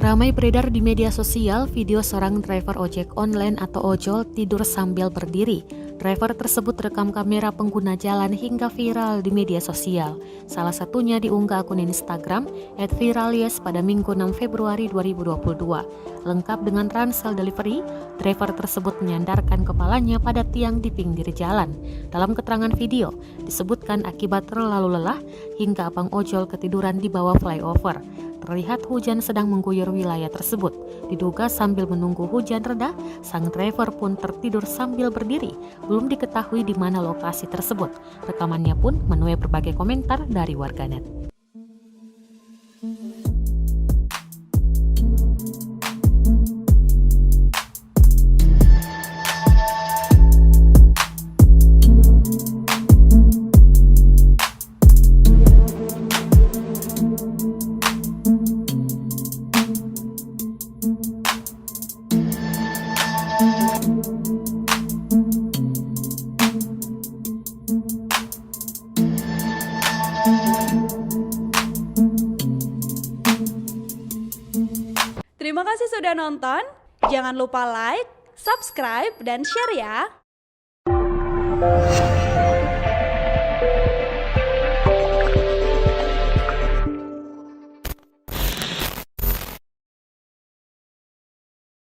Ramai beredar di media sosial video seorang driver ojek online atau ojol tidur sambil berdiri. Driver tersebut rekam kamera pengguna jalan hingga viral di media sosial. Salah satunya diunggah akun Instagram @viralies pada Minggu 6 Februari 2022. Lengkap dengan ransel delivery, driver tersebut menyandarkan kepalanya pada tiang di pinggir jalan. Dalam keterangan video, disebutkan akibat terlalu lelah hingga abang ojol ketiduran di bawah flyover. Terlihat hujan sedang mengguyur wilayah tersebut. Diduga sambil menunggu hujan reda, sang driver pun tertidur sambil berdiri. Belum diketahui di mana lokasi tersebut. Rekamannya pun menuai berbagai komentar dari warganet. Terima kasih sudah nonton. Jangan lupa like, subscribe, dan share ya.